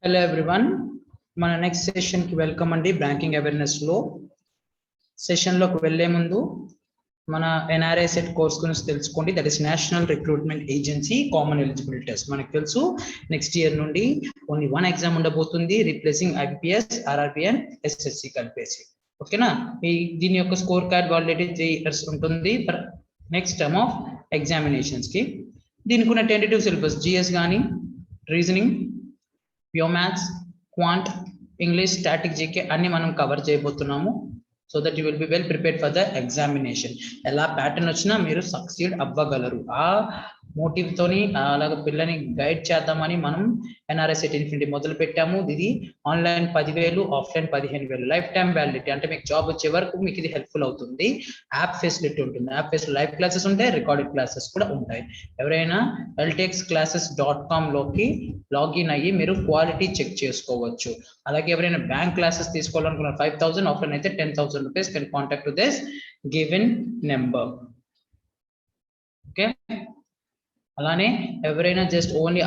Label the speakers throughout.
Speaker 1: Hello everyone. మన next session కి welcome అండి. బ్యాంకింగ్ అవేర్నెస్ లో సెషన్ లోకి వెళ్లే ముందు మన ఎన్ఆర్ఐ సెట్ కోర్స్ గురించి తెలుసుకోండి. That is national recruitment agency common eligibility test. మనకు తెలుసు నెక్స్ట్ ఇయర్ నుండి ఓన్లీ వన్ ఎగ్జామ్ ఉండబోతుంది, replacing IBPS, RRB and SSC కలిపేసి. ఓకేనా? దీని యొక్క స్కోర్ కార్డ్ వాలిడిటీ 3 years ఉంటుంది for next term of examinations కి. దీనికి ఉన్న టెంటేటివ్ సిలబస్ జిఎస్ కానీ, reasoning, pure maths, quant, English, static, GK అన్ని మనం కవర్ చేయబోతున్నాము. So that you will be well prepared for the examination. ఎలా ప్యాటర్న్ వచ్చినా మీరు సక్సీడ్ అవ్వగలరు. ఆ మోటివ్ తోని అలాగ పిల్లని గైడ్ చేద్దామని మనం ఎన్ఆర్ఎస్ ఇన్ఫినిటీ మొదలు పెట్టాము. ఇది online 10,000, offline 15,000 life time validity. అంటే మీకు జాబ్ వచ్చే వరకు మీకు ఇది హెల్ప్ఫుల్ అవుతుంది. యాప్ ఫెసిలిటీ ఉంటుంది. యాప్ ఫెసిలిటీ లైవ్ క్లాసెస్ ఉంటాయి, రికార్డెడ్ క్లాసెస్ కూడా ఉంటాయి. ఎవరైనా ltxclasses.com లోకి లాగిన్ అయ్యి మీరు క్వాలిటీ చెక్ చేసుకోవచ్చు. అలాగే ఎవరైనా బ్యాంక్ క్లాసెస్ తీసుకోవాలనుకున్న 5,000, ఆఫ్లైన్ అయితే 10,000 rupees can contact to this given number. Okay, అలానే ఎవరైనా just only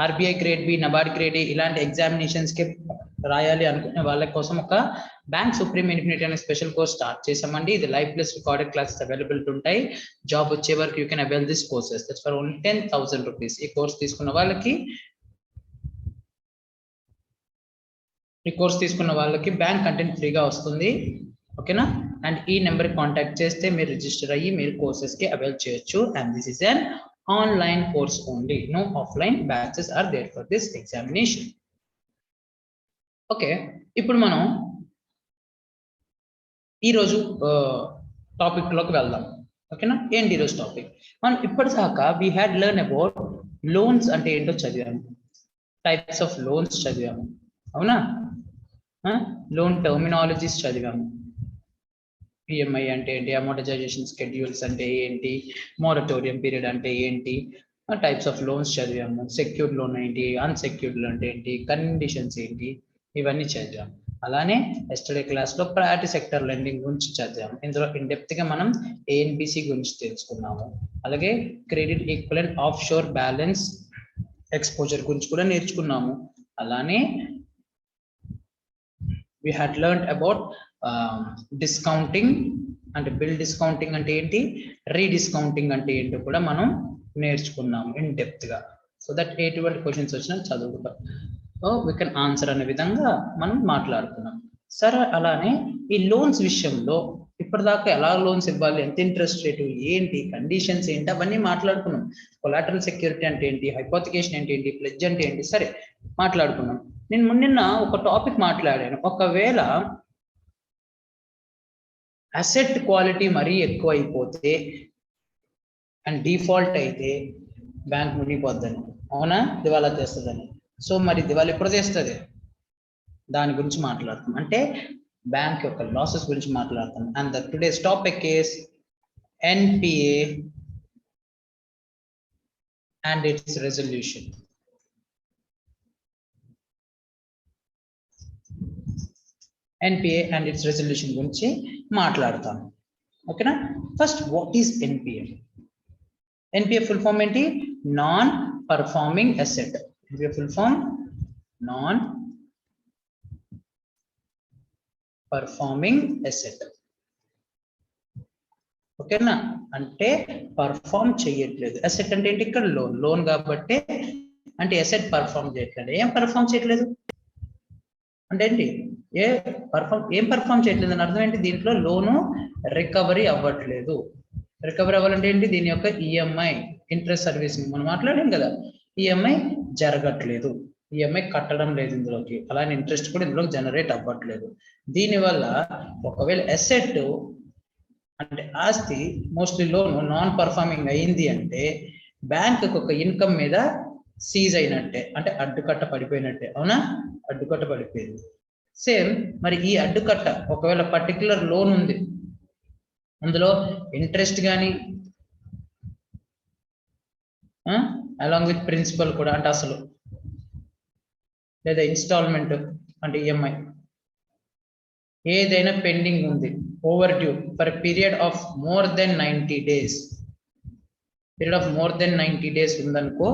Speaker 1: RBI grade B, NABARD grade ఇలాంటి ఎగ్జామినేషన్స్ కి రాయాలి అనుకునే వాళ్ళ కోసం ఒక బ్యాంక్ సుప్రీం ఇన్ఫినిటీ అనే స్పెషల్ కోర్స్ స్టార్ట్ చేసామండి. ఇది live plus recorded classes availability ఉంటాయి. జాబ్ వచ్చే వరకు you can avail this courses. That's for only 10,000 rupees. ఈ కోర్స్ తీసుకున్న వాళ్ళకి బ్యాంక్ కంటెంట్ ఫ్రీగా వస్తుంది. ఓకేనా? అండ్ ఈ నెంబర్ కాంటాక్ట్ చేస్తే మీరు రిజిస్టర్ అయ్యి మీరు కోర్సెస్ కి అవైల్ చేయొచ్చు. And this is an online course only. No offline batches are there for this examination. Okay, ఇప్పుడు మనం ఈరోజు టాపిక్ లోకి వెళ్దాం. ఓకేనా? ఏంటి ఈరోజు టాపిక్? మనం ఇప్పటిదాకా we had learn about loans అంటే ఏంటో చదివాము, టైప్స్ ఆఫ్ లోన్స్ చదివాము, అవునా? లోన్ టర్మినాలజీస్ చదివాము. ఈఎంఐ అంటే ఏంటి, అమోర్టైజేషన్ స్కెడ్యూల్స్ అంటే ఏంటి, మోరటోరియం పీరియడ్ అంటే ఏంటి, టైప్స్ ఆఫ్ లోన్స్ చదివాము. సెక్యూర్డ్ లోన్ ఏంటి, అన్సెక్యూర్డ్ లోన్ అంటే ఏంటి, కండిషన్స్ ఏంటి, ఇవన్నీ చదివాము. అలానే yesterday class low priority sector lending గురించి చదివాము. ఇందులో ఇన్ డెప్త్ గా మనం ఏఎన్బిసి గురించి తెలుసుకున్నాము. అలాగే credit equivalent of sure balance exposure గురించి కూడా నేర్చుకున్నాము. అలానే we had learned about discounting అంటే బిల్ డిస్కౌంటింగ్ అంటే ఏంటి, రీడిస్కౌంటింగ్ అంటే ఏంటో కూడా మనం నేర్చుకున్నాము ఇన్ డెప్త్ గా. సో దట్ ఎటువంటి క్వశ్చన్స్ వచ్చినా చదువుకుంటాం, వి కెన్ ఆన్సర్ అనే విధంగా మనం మాట్లాడుకున్నాం. సరే, అలానే ఈ లోన్స్ విషయంలో ఇప్పటిదాకా ఎలా లోన్స్ ఇవ్వాలి, ఎంత ఇంట్రెస్ట్ రేటు ఏంటి, కండిషన్స్ ఏంటి, అవన్నీ మాట్లాడుకున్నాం. కొలాటరల్ సెక్యూరిటీ అంటే ఏంటి, హైపోథికేషన్ అంటే ఏంటి, ప్లెడ్జ్ అంటే ఏంటి, సరే మాట్లాడుకున్నాం. నేను మొన్న ఒక టాపిక్ మాట్లాడాను. ఒకవేళ అసెట్ క్వాలిటీ మరీ ఎక్కువ అయిపోతే అండ్ డిఫాల్ట్ అయితే బ్యాంక్ మునిగిపోద్దని, అవునా? దివాలా చేస్తుందని. సో మరి దివాళా ఎప్పుడు చేస్తుంది, దాని గురించి మాట్లాడుతాం. అంటే బ్యాంక్ యొక్క లాసెస్ గురించి మాట్లాడతాం. And the today's topic is NPA and its resolution. NPA and its resolution గురించి మాట్లాడతాను. ఓకేనా? First, what is NPA? NPA full form ఏంటి? Non performing asset. NPA full form non performing asset. ఓకేనా? అంటే perform చేయట్లేదు. Asset అంటే ఏంటి? ఇక్కడ లోన్ కాబట్టి అంటే అసెట్ పర్ఫార్మ్ చేయట్లేదు. ఏం పర్ఫార్మ్ చేయట్లేదు అంటే ఏంటి? ఏం పర్ఫార్మ్ చేయట్లేదు అని అర్థం ఏంటి? దీంట్లో లోను రికవరీ అవ్వట్లేదు. రికవరీ అవ్వాలంటే ఏంటి? దీని యొక్క ఈఎంఐ, ఇంట్రెస్ట్ సర్వీసింగ్ మనం మాట్లాడాం కదా, ఈఎంఐ జరగట్లేదు, ఈఎంఐ కట్టడం లేదు ఇందులోకి, అలానే ఇంట్రెస్ట్ కూడా ఇందులో జనరేట్ అవ్వట్లేదు. దీనివల్ల ఒకవేళ అసెట్ అంటే ఆస్తి మోస్ట్లీ లోను నాన్ పర్ఫార్మింగ్ అయింది అంటే బ్యాంక్ ఒక ఇన్కమ్ మీద సీజ్ అయినట్టే, అంటే అడ్డుకట్ట పడిపోయినట్టే, అవునా? అడ్డుకట్ట పడిపోయింది. సేమ్ మరి ఈ అడ్డుకట్ట ఒకవేళ పర్టికులర్ లోన్ ఉంది, అందులో ఇంట్రెస్ట్ కానీ అలాంగ్ విత్ ప్రిన్సిపల్ కూడా అంటే అసలు, లేదా ఇన్స్టాల్మెంట్ అంటే ఈఎంఐ ఏదైనా పెండింగ్ ఉంది, over due for period of more than 90 days, period of more than 90 days ఉందనుకో,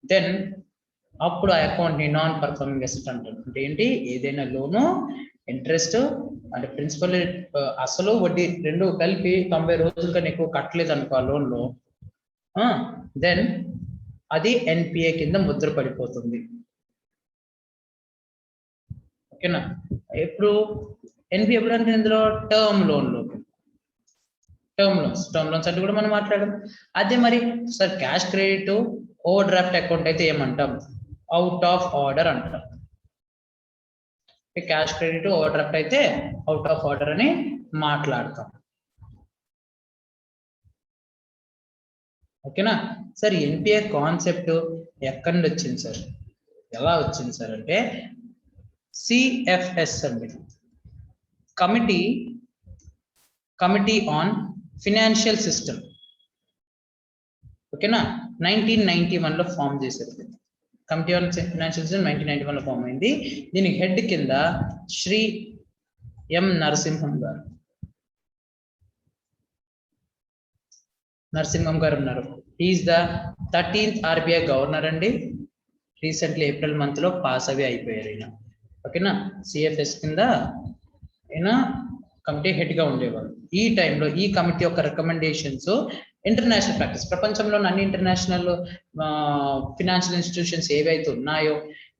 Speaker 1: దెన్ అప్పుడు ఆ అకౌంట్ ని నాన్ పర్ఫార్మింగ్ అసెట్ అంటారు. అంటే ఏంటి, ఏదైనా లోను ఇంట్రెస్ట్ అంటే ప్రిన్సిపల్ అసలు వడ్డీ రెండు కలిపి 90 రోజుల కన్నా ఎక్కువ కట్టలేదు అనుకో ఆ లోన్ లో, దెన్ అది ఎన్పిఏ కింద ముద్ర పడిపోతుంది. ఓకేనా? ఎప్పుడు ఎన్పిఏ ఎప్పుడు అంటే ఇందులో టర్మ్ లోన్లో, టర్మ్ లోన్స్ అంటే కూడా మనం మాట్లాడాం. అదే మరి sir cash credit over draft account అయితే ఏమంటాం, అవుట్ ఆఫ్ ఆర్డర్ అంటాం. క్యాష్ క్రెడిట్ ఓవర్ డ్రాఫ్ట్ అయితే అవుట్ ఆఫ్ ఆర్డర్ అని మాట్లాడతాం. ఓకేనా సార్? ఎన్పిఏ కాన్సెప్ట్ ఎక్కడి నుండి వచ్చింది సార్, ఎలా వచ్చింది సార్ అంటే సిఎఫ్ఎస్ అండి, కమిటీ ఆన్ ఫినాన్షియల్ సిస్టమ్. ఓకేనా? 1991 లో ఫామ్ చేశారు. కమిటీ ఆన్ ఫినాన్షియల్ సిస్టమ్ 1991 లో ఫామ్ అయింది. దీనికి హెడ్ కింద శ్రీ ఎం నరసింహం గారు ఉన్నారు. Is the 13th RBI governor అండి. రీసెంట్లీ ఏప్రిల్ మంత్ లో పాస్ అవి అయిపోయారు ఈయన. ఓకేనా? సిఎఫ్ఎస్ కింద ఈయన కమిటీ హెడ్ గా ఉండేవారు. ఈ టైంలో ఈ కమిటీ యొక్క రికమెండేషన్స్ ఇంటర్నేషనల్ ప్రాక్టీస్, ప్రపంచంలోని అన్ని ఇంటర్నేషనల్ ఫినాన్షియల్ ఇన్స్టిట్యూషన్స్ ఏవైతే ఉన్నాయో,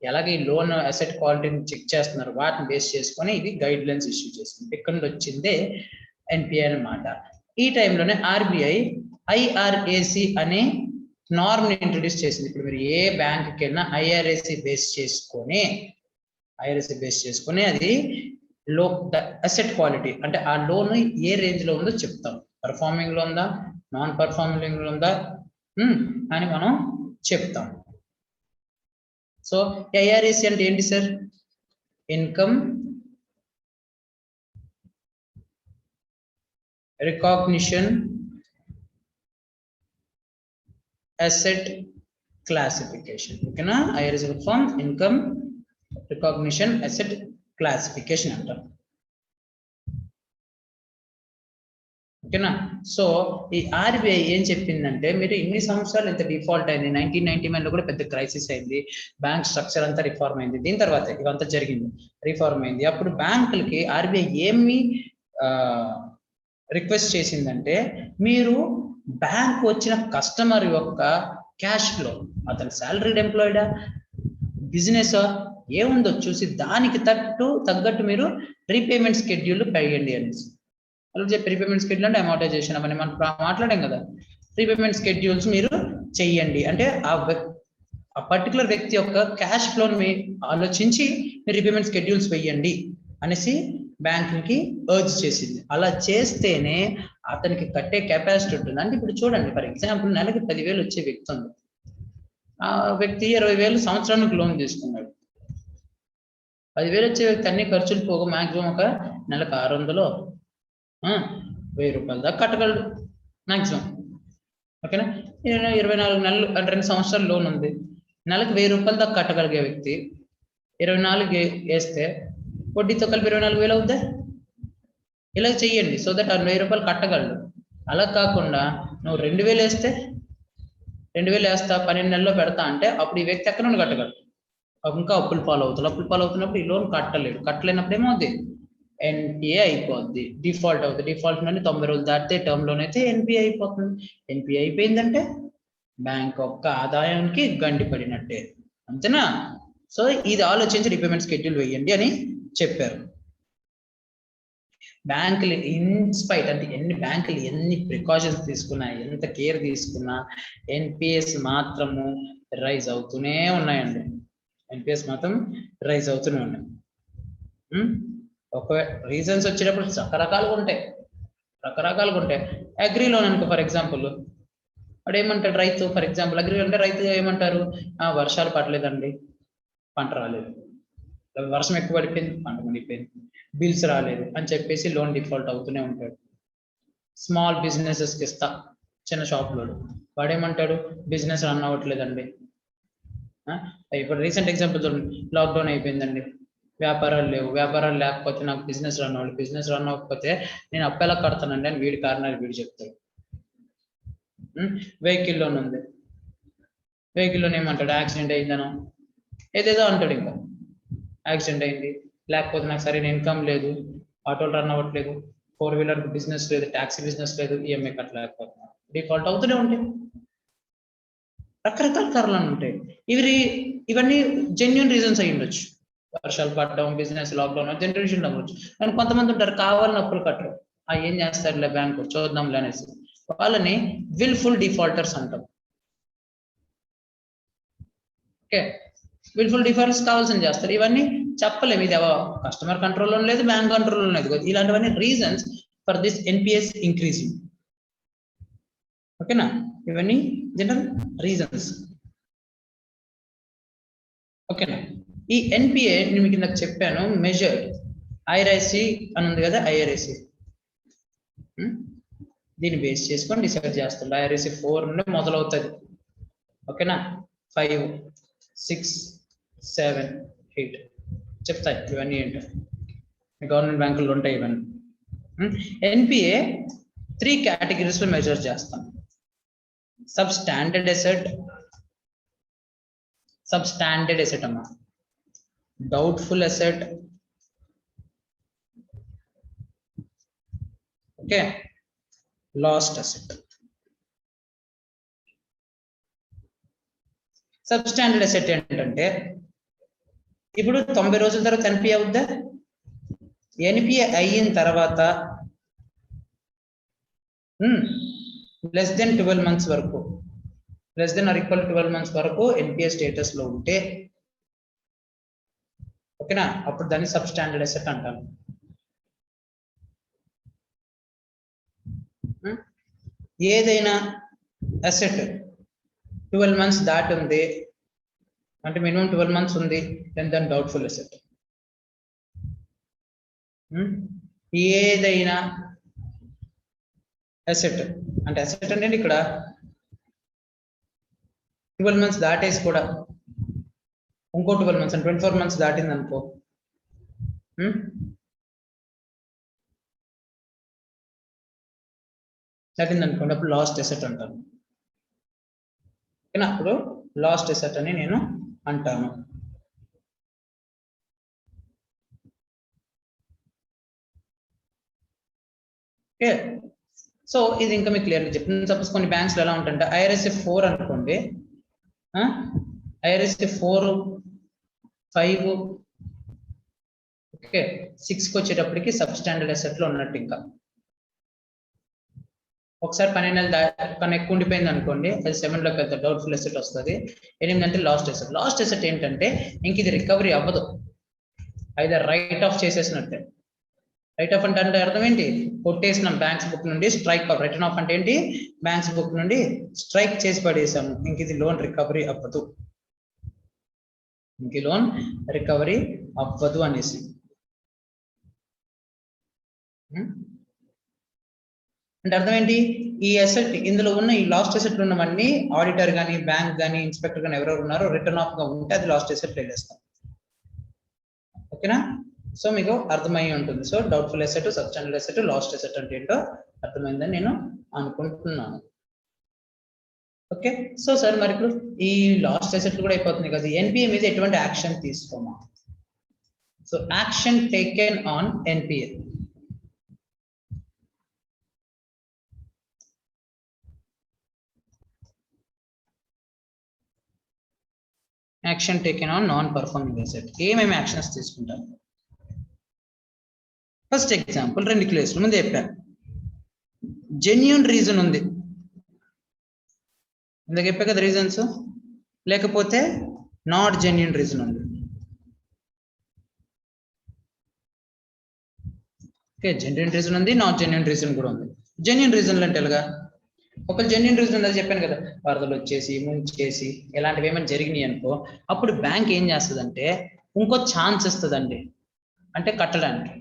Speaker 1: ఎలాగే ఈ లోన్ అసెట్ క్వాలిటీని చెక్ చేస్తున్నారు, వాటిని బేస్ చేసుకొని ఇది గైడ్ లైన్స్ ఇష్యూ చేస్తుంది. ఇక్కడ నుండి వచ్చిందే ఎన్పిఐ అన్నమాట. ఈ టైంలోనే ఆర్బిఐ ఐఆర్ఏసి అనే నార్మ్ ని ఇంట్రొడ్యూస్ చేసింది. ఇప్పుడు మీరు ఏ బ్యాంక్కి వెళ్ళినా ఐఆర్ఏసి బేస్ చేసుకొని అది లో అసెట్ క్వాలిటీ అంటే ఆ లోన్ ఏ రేంజ్ లో ఉందో చెప్తాం. పర్ఫార్మింగ్ లో ఉందా, నాన్ పర్ఫార్మింగ్ లో ఉందా అని మనం చెప్తాం. సో ఐఆర్ఏసి అంటే ఏంటి sir? Income recognition asset classification. ఓకేనా? IRAC form income recognition asset classification అంటాం. ఓకేనా? సో ఈ ఆర్బిఐ ఏం చెప్పిందంటే, మీరు ఇన్ని సంవత్సరాలు ఇంత డిఫాల్ట్ అయింది, 1991 లో కూడా పెద్ద క్రైసిస్ అయింది, బ్యాంక్ స్ట్రక్చర్ అంతా రిఫార్మ్ అయింది, దీని తర్వాత ఇవంతా జరిగింది, రిఫార్మ్ అయింది. అప్పుడు బ్యాంకులకి ఆర్బిఐ ఏమి రిక్వెస్ట్ చేసిందంటే, మీరు బ్యాంక్ వచ్చిన కస్టమర్ యొక్క క్యాష్ ఫ్లో, అతని సాలరీడ్ ఎంప్లాయిడా బిజినెస్ ఏముందో చూసి దానికి తగ్గట్టు మీరు రీపేమెంట్ స్కెడ్యూల్ పెంచండి అనేసి. అలాగే ప్రీపేమెంట్ స్కెడ్యూల్ అంటే అమౌంటైజేషన్ అవన్నీ మనం మాట్లాడాం కదా. ప్రీపేమెంట్ స్కెడ్యూల్స్ మీరు చెయ్యండి అంటే ఆ పర్టికులర్ వ్యక్తి యొక్క క్యాష్ ఫ్లోని మీ ఆలోచించి మీరు రీపేమెంట్ స్కెడ్యూల్స్ వేయండి అనేసి బ్యాంకుకి అర్జ్ చేసింది. అలా చేస్తేనే అతనికి కట్టే కెపాసిటీ ఉంటుంది. అంటే ఇప్పుడు చూడండి, ఫర్ ఎగ్జాంపుల్ నెలకి 10,000 వచ్చే వ్యక్తి ఉంది, ఆ వ్యక్తి 20,000 సంవత్సరానికి లోన్ తీసుకున్నాడు. 10,000 వచ్చే వ్యక్తి అన్ని ఖర్చులు పోగా మాక్సిమం ఒక నెలకు 600 1000 రూపాయలు దాకా కట్టగలడు మాక్సిమం. ఓకేనా? 24 నెలలు అంటే 2 సంవత్సరాలు లోన్ ఉంది, నెలకు 1000 రూపాయలు దాకా కట్టగలిగే వ్యక్తి 24 వేస్తే వడ్డీతో కలిపి 24,000 అవుద్దా? ఇలా చెయ్యండి, సో దట్ 1000 రూపాయలు కట్టగలడు. అలా కాకుండా నువ్వు 2,000 వేస్తే 2,000 వేస్తా 12 నెలల్లో పెడతా అంటే అప్పుడు ఈ వ్యక్తి ఎక్కడ నుండి కట్టగలడు? ఇంకా అప్పులు పాలు అవుతున్నప్పుడు ఈ లోన్ కట్టలేనప్పుడు ఏమవుద్ది? ఎన్పిఏ అయిపోద్ది, డిఫాల్ట్ అవుతుంది. డిఫాల్ట్ నుండి 90 రోజులు దాటితే టర్మ్ లోన్ అయితే ఎన్పిఏ అయిపోతుంది. ఎన్పిఏ అయిపోయిందంటే బ్యాంక్ యొక్క ఆదాయానికి గండి పడినట్టే, అంతేనా? సో ఇది ఆలోచించి రీపేమెంట్ స్కెడ్యూల్ వేయండి అని చెప్పారు. బ్యాంకులు ఇన్స్పైట్ అంటే ఎన్ని ప్రికాషన్స్ తీసుకున్నా, ఎంత కేర్ తీసుకున్నా ఎన్పిఎస్ మాత్రము రైజ్ అవుతూనే ఉన్నాయండి. ఎన్పిఎస్ మాత్రం రైజ్ అవుతూనే ఉన్నాయి. ఒక రీజన్స్ వచ్చేటప్పుడు రకరకాలుగా ఉంటాయి. అగ్రి లోన్ అనుకో, ఫర్ ఎగ్జాంపుల్ వాడు ఏమంటాడు రైతు, ఫర్ ఎగ్జాంపుల్ అగ్రి అంటే రైతు ఏమంటారు, వర్షాలు పడలేదండి, పంట రాలేదు, వర్షం ఎక్కువ పడిపోయింది, పంట పడిపోయింది, బిల్స్ రాలేదు అని చెప్పేసి లోన్ డిఫాల్ట్ అవుతూనే ఉంటాడు. స్మాల్ బిజినెసెస్కి ఇస్తా, చిన్న షాప్లోడు వాడు ఏమంటాడు, బిజినెస్ రన్ అవ్వట్లేదండి. ఇప్పుడు రీసెంట్ ఎగ్జాంపుల్ చూడండి, లాక్డౌన్ అయిపోయిందండి, వ్యాపారాలు లేకపోతే నాకు బిజినెస్ రన్ అవ్వకపోతే నేను అప్పు ఎలా కడతానండి అని వీడి కారణాలు వీడు చెప్తాడు. వెహికల్ లోన్ ఉంది, వెహికల్ లోనే ఏమంటాడు, యాక్సిడెంట్ అయిందనో ఏదేదో అంటాడు. ఇంకా యాక్సిడెంట్ అయింది, లేకపోతే నాకు సరైన ఇన్కమ్ లేదు, ఆటోలు రన్ అవ్వట్లేదు, 4-వీలర్ బిజినెస్ లేదు, ట్యాక్సీ బిజినెస్ లేదు, ఈఎంఐ కట్టలేకపోతున్నాను, డిఫాల్ట్ అవుతూనే ఉంటాయి. రకరకాల కారణాలు ఉంటాయి. ఇవన్నీ జెన్యున్ రీజన్స్ అయి ఉండొచ్చు. వర్షాలు పడడం, బిజినెస్ లాక్డౌన్, జనరేషన్ అవ్వచ్చు. కానీ కొంతమంది ఉంటారు కావాలని అప్పులు కట్టరు, ఏం చేస్తారులే బ్యాంకు చూద్దాంలే అనేసి, వాళ్ళని విల్ఫుల్ డిఫాల్టర్స్ అంటాం. ఓకే, విల్ఫుల్ డిఫాల్టర్స్ కావాల్సింది చేస్తారు. ఇవన్నీ చెప్పలేము, ఇది కస్టమర్ కంట్రోల్లో లేదు, బ్యాంక్ కంట్రోల్లో లేదు. ఇలాంటివన్నీ reasons for this NPS increasing. ఓకేనా, ఇవన్నీ జనరల్ రీజన్స్. ఓకేనా, ఈ ఎన్పిఏ నేను మీకు నాకు చెప్పాను, మెజర్ ఐఆర్ఐసి అని ఉంది కదా, ఐఆర్ఐసి దీన్ని బేస్ చేసుకొని డిసైడ్ చేస్తుంది. ఐఆర్ఐసి 4 నుండి మొదలవుతుంది. ఓకేనా, 5, 6, 7, 8 చెప్తాయి ఇవన్నీ ఏంటో, గవర్నమెంట్ బ్యాంకుల్లో ఉంటాయి ఇవన్నీ. ఎన్పిఏ 3 కేటగిరీస్ లో మెజర్ చేస్తాం. సబ్స్టాండర్డ్ అసెట్ అమ్మా, doubtful asset, okay, last asset. Substandard asset ఏంటంటే, ఇప్పుడు 90 రోజుల తర్వాత ఎన్పిఏ అవుద్దా? ఎన్పిఏ అయిన తర్వాత లెస్ దెన్ 12 months వరకు, less than or equal 12 months వరకు ఎన్పిఏ స్టేటస్ లో ఉంటే, ఓకేనా, అప్పుడు దాన్ని సబ్స్టాండర్డ్ అసెట్ అంటాను. ఏదైనా అసెట్ 12 months దాటి ఉంది అంటే, మినిమం 12 months ఉంది, దాని డౌట్ఫుల్ అసెట్. ఏదైనా అసెట్ అంటే, అసెట్ అంటే ఇక్కడ 12 months దాటేసి కూడా ఇంకో 12 months అంటే 24 months దాటింది అనుకో, దాటింది అనుకోండి, అప్పుడు లాస్ట్ అసెట్ అంటాను. ఓకేనా, అప్పుడు లాస్ట్ అసెట్ అని నేను అంటాను. ఓకే, సో ఇది ఇంకా మీకు క్లియర్గా చెప్తుంది. సపోజ్ కొన్ని బ్యాంక్స్ లో ఎలా ఉంటుందంటే, ఐఆర్ఎస్ఏ 4 అనుకోండి, ఐఆర్ఎస్ఏ 4, 5, ఓకే, 6కి వచ్చేటప్పటికి సబ్స్టాండర్డ్ అసెట్ లో ఉన్నట్టు. ఇంకా ఒకసారి 12 నెలలు కన్నా ఎక్కువ ఉండిపోయింది అనుకోండి, అది 7లోకి వెళ్తే డౌట్ఫుల్ అసెట్ వస్తుంది. 8 అంటే లాస్ట్ అసెట్. లాస్ట్ అసెట్ ఏంటంటే, ఇంక ఇది రికవరీ అవ్వదు, అయితే రైట్ ఆఫ్ చేసేసినట్టే. రైట్ ఆఫ్ అంటే అర్థం ఏంటి, కొట్టేసినాం బ్యాంక్స్ బుక్ నుండి, స్ట్రైక్ ఆఫ్. రిటర్న్ ఆఫ్ అంటే ఏంటి, బ్యాంక్స్ బుక్ నుండి స్ట్రైక్ చేసి పడేసాము, ఇంక ఇది లోన్ రికవరీ అవ్వదు, ఇంక లోన్ రికవరీ అవ్వదు అనేసి. అంటే అర్థం ఏంటి, ఈ అసెట్ ఇందులో ఉన్న ఈ లాస్ట్ అసెట్ ఉన్నవన్నీ ఆడిటర్ కానీ, బ్యాంక్ కానీ, ఇన్స్పెక్టర్ కానీ ఎవరెవరు ఉన్నారో రిటర్న్ ఆఫ్ గా ఉంటే అది లాస్ట్ అసెట్ వేస్తాం. ఓకేనా, సో మీకు అర్థమయ్యి ఉంటుంది. So doubtful asset, substandard asset, last asset అంటే ఏంటో అర్థమైందని నేను అనుకుంటున్నాను. ఓకే, సో సార్ మరి ఇప్పుడు ఈ లాస్ట్ అసెట్ కూడా అయిపోతుంది కదా, ఎన్పిఏ మీద ఎటువంటి యాక్షన్ తీసుకోమా? So action taken on NPA. Action taken on non performing asset. ఏమేమి యాక్షన్స్ తీసుకుంటారు? ఫస్ట్ ఎగ్జాంపుల్ 2 కేసుల ముందు చెప్పాను, జెన్యూన్ రీజన్ ఉంది, ఇందాక చెప్పా కదా రీజన్స్, లేకపోతే నాట్ జెన్యూన్ రీజన్ ఉంది. ఓకే, జెన్యూన్ రీజన్ ఉంది, నాట్ జెన్యూన్ రీజన్ కూడా ఉంది. జెన్యూన్ రీజన్లు అంటే ఎలాగా? ఒక జెన్యూన్ రీజన్ ఉందని చెప్పాను కదా, వరదలు వచ్చేసి, ముంచేసి, ఇలాంటివి ఏమైనా జరిగినాయి అనుకో, అప్పుడు బ్యాంక్ ఏం చేస్తుందంటే ఇంకో ఛాన్స్ ఇస్తుందండి, అంటే కట్టడానికి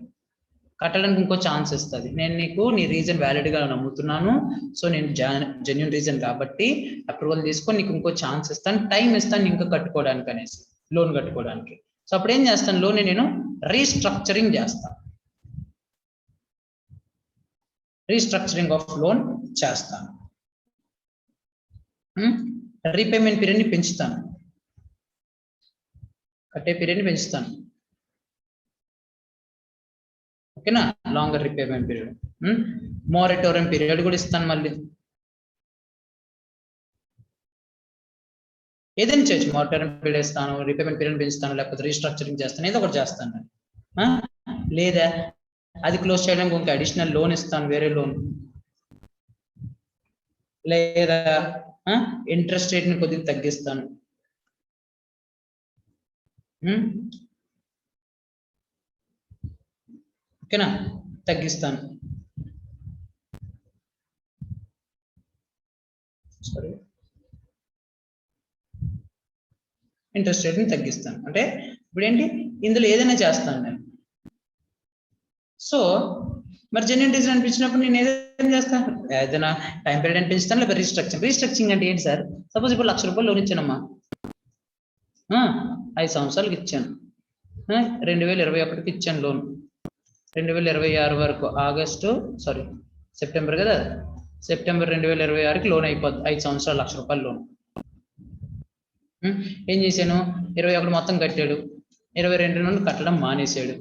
Speaker 1: ఇంకో ఛాన్స్ ఇస్తుంది. నేను నీకు నీ రీజన్ వ్యాలిడ్ గా నమ్ముతున్నాను, సో నేను జెన్యూన్ రీజన్ కాబట్టి అప్రూవల్ తీసుకొని నీకు ఇంకో ఛాన్స్ ఇస్తాను, టైం ఇస్తాను ఇంకా కట్టుకోవడానికి అనేసి, లోన్ కట్టుకోవడానికి. సో అప్పుడు ఏం చేస్తాను, లోన్ నేను రీస్ట్రక్చరింగ్ చేస్తాను, రీస్ట్రక్చరింగ్ ఆఫ్ లోన్ చేస్తాను. రీపేమెంట్ పీరియడ్ని పెంచుతాను, కట్టే పీరియడ్ని పెంచుతాను. ఓకేనా, longer repayment period, moratorium period కూడా ఇస్తాను. మళ్ళీ ఏదైనా చేయొచ్చు, మోరటోరియం పీరియడ్ ఇస్తాను, రీపేమెంట్ పీరియడ్ పెంచుతాను, లేకపోతే రీస్ట్రక్చరింగ్ చేస్తాను, ఏదో ఒకటి చేస్తాను. లేదా అది క్లోజ్ చేయడానికి ఇంకా అడిషనల్ లోన్ ఇస్తాను, వేరే లోన్. లేదా ఇంట్రెస్ట్ రేట్ని కొద్దిగా తగ్గిస్తాను. ఓకేనా, తగ్గిస్తాను. సారీ, ఇంట్రెస్ట్ రేట్ని తగ్గిస్తాను. అంటే ఇప్పుడు ఏంటి, ఇందులో ఏదైనా చేస్తాను నేను. సో మరి జెన్యూన్ రీజన్ అనిపించినప్పుడు నేను ఏదైనా చేస్తాను, ఏదైనా టైం పీరియడ్ అనిపిస్తాను, లేదా రీస్ట్రక్చరింగ్ అంటే ఏంటి సార్? సపోజ్ ఇప్పుడు 1,00,000 రూపాయలు లోన్ ఇచ్చానమ్మా, 5 సంవత్సరాలకి ఇచ్చాను, 2021కి ఇచ్చాను లోన్, 2026 వరకు సెప్టెంబర్ కదా, సెప్టెంబర్ 2026కి లోన్ అయిపోద్ది. 5 సంవత్సరాలు 1,00,000 రూపాయలు లోన్. ఏం చేశాను, 21 మొత్తం కట్టాడు, 22 నుండి కట్టడం మానేశాడు,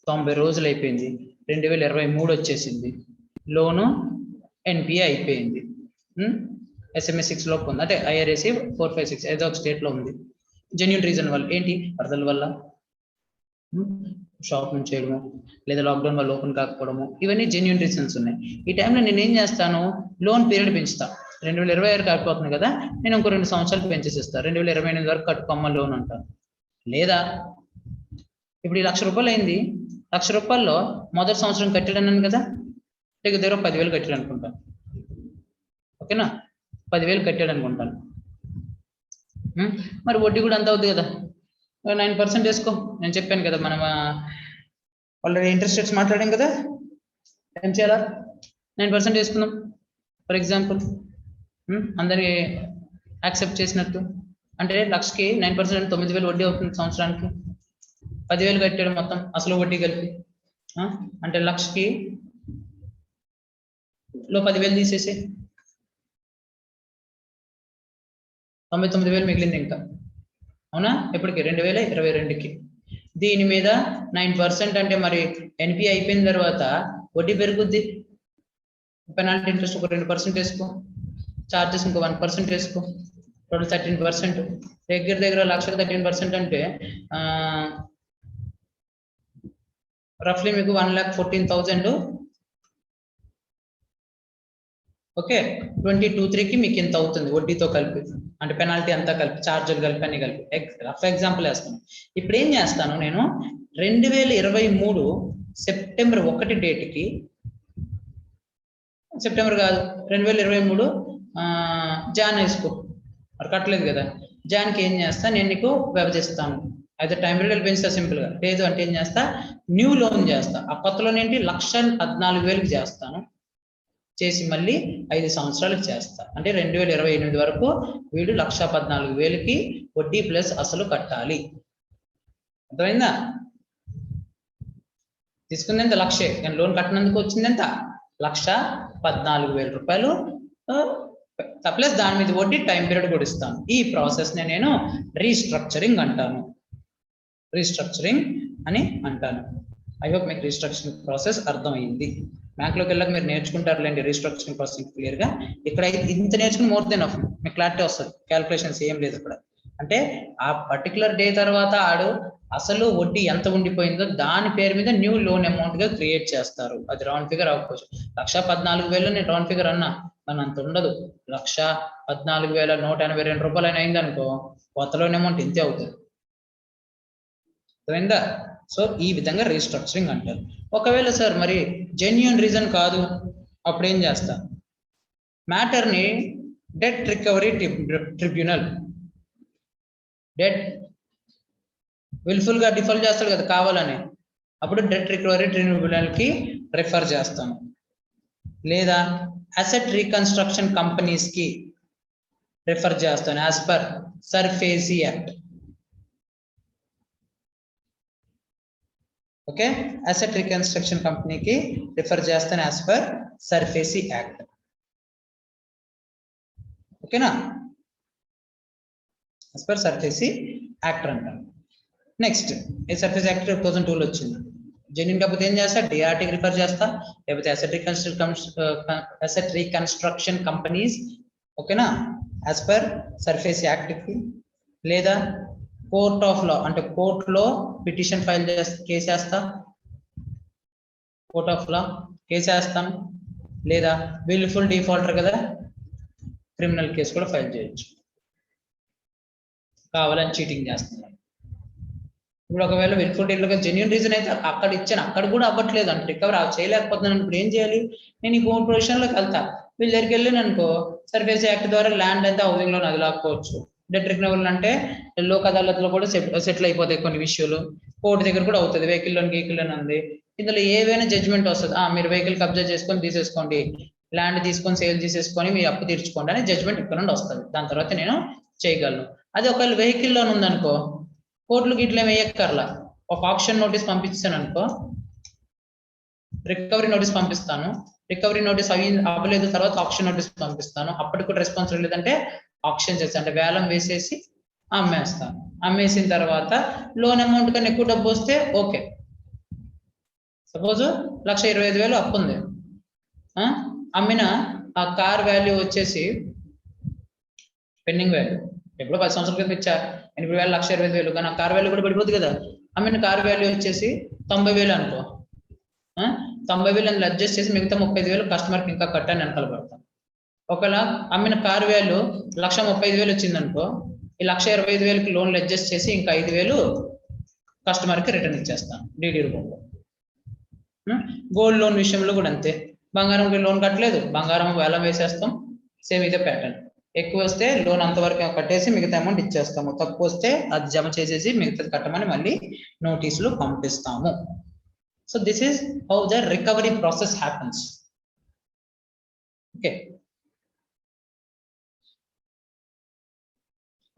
Speaker 1: 90 రోజులు అయిపోయింది, 2023 వచ్చేసింది, లోను ఎన్పిఏ అయిపోయింది. SMS 6 లోపు ఉంది, అంటే IRAC 456 ఏదో ఒక స్టేట్ లో ఉంది. జెన్యూన్ రీజన్ వల్ల ఏంటి, వరదల వల్ల, షాప్ నుంచి చేయడము, లేదా లాక్డౌన్ వల్ల ఓపెన్ కాకపోవడము, ఇవన్నీ జెన్యూన్ రీజన్స్ ఉన్నాయి. ఈ టైంలో నేను ఏం చేస్తాను, లోన్ పీరియడ్ పెంచుతా. 2026 కాకపోతుంది కదా, నేను ఇంకో 2 సంవత్సరాలు పెంచేసిస్తాను, 2028 వరకు కట్టుకోమ్మ లోన్ అంటాను. లేదా ఇప్పుడు ఈ 1,00,000 రూపాయలు అయింది, 1,00,000 రూపాయల్లో మొదటి సంవత్సరం కట్టాడన్నాను కదా, దగ్గర 10,000 కట్టాడు అనుకుంటాను. ఓకేనా, 10,000 కట్టాడు అనుకుంటాను. మరి వడ్డీ కూడా అంత అవుతుంది కదా, 9% వేసుకో. నేను చెప్పాను కదా, మనం ఆల్రెడీ ఇంట్రెస్ట్ రేట్స్ మాట్లాడాం కదా, ఏం చేయాలా, 9% వేసుకుందాం ఫర్ ఎగ్జాంపుల్. అందరికి యాక్సెప్ట్ చేసినట్టు, అంటే 1,00,000కి 9% అంటే 9,000 వడ్డీ అవుతుంది సంవత్సరానికి. 10,000 కట్టాడు మొత్తం అసలు వడ్డీ కలిపి, అంటే 1,00,000కి లో 10,000 తీసేసి 99,000 మిగిలింది ఇంకా. అవునా, ఎప్పటికి 2022కి. దీని మీద 9% అంటే మరి ఎన్పి అయిపోయిన తర్వాత వడ్డీ పెరుగుద్ది, పెనాల్టీ ఇంట్రెస్ట్ ఒక 2% వేసుకో, చార్జెస్ ఇంకో 1% వేసుకో, టోటల్ 13%. దగ్గర 1,00,000 13% అంటే రఫ్లీ మీకు 1,14,000. ఓకే, 2023కి మీకు ఇంత అవుతుంది వడ్డీతో కలిపి, అంటే పెనాల్టీ అంతా కలిపి, ఛార్జీలు కలిపి అన్ని కలిపి. రఫ్ ఎగ్జాంపుల్ వేస్తాను. ఇప్పుడు ఏం చేస్తాను నేను, 2023 సెప్టెంబర్ 1 డేట్కి, సెప్టెంబర్ కాదు 2023 జాన్ వేసుకో, మరి కట్టలేదు కదా, జాన్కి ఏం చేస్తా, నేను నీకు విభజిస్తాను. అయితే టైం పీరియడ్ పెంచుతా సింపుల్గా. లేదు అంటే ఏం చేస్తా, న్యూ లోన్ చేస్తా. ఆ కొత్త లోన్ ఏంటి, 1,14,000కి చేస్తాను, చేసి మళ్ళీ 5 సంవత్సరాలకు చేస్తా. అంటే 2028 వరకు వీడు 1,14,000కి వడ్డీ ప్లస్ అసలు కట్టాలి. అర్థమైందా? తీసుకుంది ఎంత, 1,00,000, నేను లోన్ కట్టినందుకు వచ్చింది ఎంత, 1,14,000 రూపాయలు ప్లస్ దాని మీద వడ్డీ, టైం పీరియడ్ కూడా ఇస్తాను. ఈ ప్రాసెస్ ని నేను రీస్ట్రక్చరింగ్ అంటాను, రీస్ట్రక్చరింగ్ అని అంటాను. ఐ హోప్ మీకు రీస్ట్రక్చరింగ్ ప్రాసెస్ అర్థమైంది. బ్యాంక్లోకి వెళ్ళక మీరు నేర్చుకుంటారులేండి రీస్ట్రక్చరింగ్ ప్రాసెస్ క్లియర్ గా. ఇక్కడ ఇంత నేర్చుకుని మోర్ దెన్ ఆఫ్ మీకు క్లారిటీ వస్తుంది, క్యాల్కులేషన్స్ ఏం లేదు ఇక్కడ. అంటే ఆ పర్టికులర్ డే తర్వాత ఆడు అసలు వడ్డీ ఎంత ఉండిపోయిందో దాని పేరు మీద న్యూ లోన్ అమౌంట్ గా క్రియేట్ చేస్తారు. అది రౌండ్ ఫిగర్ అవ్వకపోవచ్చు. 1,14,000 నేను రౌండ్ ఫిగర్ అన్నా, కానీ అంత ఉండదు. 1,14,182 రూపాయలు అయినా అయిందనుకో, కొత్త లోన్ అమౌంట్ ఇంతే అవుతుంది. అర్థమైందా? సో ఈ విధంగా రీస్ట్రక్చరింగ్ అంటారు. ఒకవేళ సార్ మరి జెన్యూన్ రీజన్ కాదు, అప్పుడు ఏం చేస్తా, మ్యాటర్ ని debt recovery tribunal, debt wilful గా డిఫాల్ట్ చేస్తాడు కదా కావాలని, అప్పుడు డెట్ రికవరీ ట్రిబ్యునల్ కి రిఫర్ చేస్తాను. లేదా అసెట్ రీకన్స్ట్రక్షన్ కంపెనీస్ కి రిఫర్ చేస్తాను as per SARFAESI act. Okay, asset reconstruction కంపెనీకి రిఫర్ చేస్తాను యాజ్ పర్ సర్ఫేసీ యాక్ట్. ఓకేనా? as per SURFACE Act అంటాం. నెక్స్ట్ ఈ SURFACE Act 2002 లో వచ్చింది. జెన్యూన్ కాకపోతే ఏం చేస్తా, డిఆర్టీకి రిఫర్ చేస్తా, లేకపోతే అసెట్ రీకన్స్ట్రక్షన్ కంపెనీస్, ఓకేనా, యాజ్ పర్ SURFACE Act కి, లేదా కోర్ట్ ఆఫ్ లా అంటే కోర్టులో పిటిషన్ ఫైల్ చేస్తా, కేసు వేస్తా, కోర్ట్ ఆఫ్ లా కేసు వేస్తాను, లేదా విల్ఫుల్ డిఫాల్టర్ కదా క్రిమినల్ కేసు కూడా ఫైల్ చేయొచ్చు, కావాలని చీటింగ్ చేస్తున్నాను. ఇప్పుడు ఒకవేళ విల్ఫుల్ డిఫాల్టర్ జెన్యూన్ రీజన్ అయితే అక్కడ ఇచ్చాను, అక్కడ కూడా అవ్వట్లేదు అంటే రికవర్ చేయలేకపోతున్నాను, ఇప్పుడు ఏం చేయాలి, నేను ఈ కోర్ట్ పొజిషన్లోకి వెళ్తా, వీళ్ళ దగ్గరికి వెళ్ళి అనుకో SURFACE Act ద్వారా ల్యాండ్ అయితే హౌసింగ్ లోన్ అది లాక్కోవచ్చు, డెట్ రికవరీ అంటే లోక్ అదాలత్లో కూడా సెటిల్ అయిపోతాయి కొన్ని విషయాలు, కోర్టు దగ్గర కూడా అవుతుంది, వెహికల్ లోన్ ఉంది, ఇందులో ఏవైనా జడ్జిమెంట్ వస్తుంది, మీరు వెహికల్ కబ్జా చేసుకొని తీసేసుకోండి, ల్యాండ్ తీసుకొని సేల్ చేసేసుకొని మీ అప్పు తీర్చుకోండి అని జడ్జిమెంట్ ఇక్కడ నుండి వస్తుంది, దాని తర్వాత నేను చేయగలను. అది ఒకవేళ వెహికల్ లోన్ ఉందనుకో కోర్టులు గిట్ల వేయక్కర్లా, ఒక ఆప్షన్ నోటీస్ పంపిస్తాను అనుకో, రికవరీ నోటీస్ పంపిస్తాను, రికవరీ నోటీస్ అవ్వలేదు తర్వాత ఆప్షన్ నోటీస్ పంపిస్తాను, అప్పటికి కూడా రెస్పాన్స్ లేదంటే ఆప్షన్ చేస్తాను అంటే వేలం వేసేసి అమ్మేస్తాను, అమ్మేసిన తర్వాత లోన్ అమౌంట్ కన్నా ఎక్కువ డబ్బు వస్తే ఓకే, సపోజ్ 1,25,000 అప్పు ఉంది, అమ్మిన ఆ కార్ వాల్యూ వచ్చేసి పెండింగ్ వాల్యూ ఎప్పుడో 10 సంవత్సరాల క్రితం ఇచ్చా 80,000 1,25,000, కానీ ఆ కార్ వాల్యూ కూడా పడిపోతుంది కదా, అమ్మిన కార్ వాల్యూ వచ్చేసి 90,000 అనుకో, 90,000 అడ్జస్ట్ చేసి మిగతా 35,000 కస్టమర్కి ఇంకా కట్టాను వెనకాల పడతాం. ఒకవేళ అమ్మిన కార్ వాల్యూ 1,35,000 వచ్చింది అనుకో, ఈ 1,25,000కి లోన్లు అడ్జస్ట్ చేసి ఇంకా 5,000 కస్టమర్కి రిటర్న్ ఇచ్చేస్తాను డీడీ రూపంలో. గోల్డ్ లోన్ విషయంలో కూడా అంతే, బంగారంకి లోన్ కట్టలేదు, బంగారం వేలం వేసేస్తాం, సేమ్ ఇదే ప్యాటర్న్, ఎక్కువ వస్తే లోన్ అంతవరకు కట్టేసి మిగతా అమౌంట్ ఇచ్చేస్తాము, తక్కువ వస్తే అది జమ చేసేసి మిగతాది కట్టమని మళ్ళీ నోటీసులు పంపిస్తాము. So this is how the recovery process happens. Okay,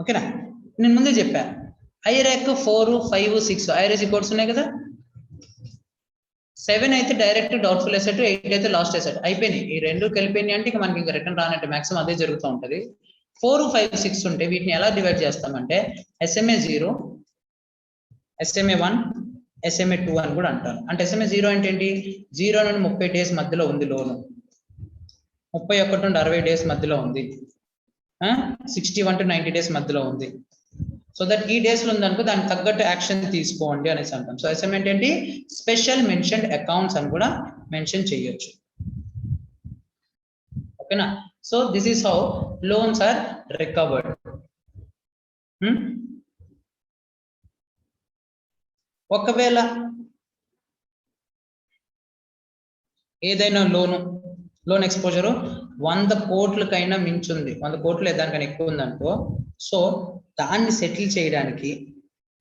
Speaker 1: ఓకేనా, నేను ముందే చెప్పాను ఐరాక్ 4, 5, 6 ఐరాసీ కోడ్స్ ఉన్నాయి కదా, 7 అయితే డైరెక్ట్ డౌట్ఫుల్ అసెట్, 8 అయితే లాస్ట్ అసెట్, అయిపోయినాయి, ఈ రెండు కలిపినాయి అంటే మనకి ఇంకా రిటర్న్ రానట్టు, మాక్సిమం అదే జరుగుతూ ఉంటుంది. 4, 5, 6 ఉంటే వీటిని ఎలా డివైడ్ చేస్తామంటే SMA 0, SMA 1, SMA 2 అని కూడా అంటారు. అంటే SMA 0 అంటే ఏంటి, 0 నుండి 30 డేస్ మధ్యలో ఉంది లోను, 31 నుండి 60 డేస్ మధ్యలో ఉంది, 61 to 90 డేస్ మధ్యలో ఉంది. సో దట్ ఈ డేస్ లో ఉందనుకో దానికి తగ్గట్టు యాక్షన్ తీసుకోండి అనేసి అంటాం. సో SMA ఏంటి, స్పెషల్ మెన్షన్డ్ అకౌంట్స్ అని కూడా మెన్షన్ చేయొచ్చు, ఓకేనా. So this is how loans are recovered. ఒకవేళ ఏదైనా లోన్ ఎక్స్పోజర్ 100 కోట్లకైనా మించుంది, 100 కోట్లు దానికన్నా ఎక్కువ ఉందనుకో, సో దాన్ని సెటిల్ చేయడానికి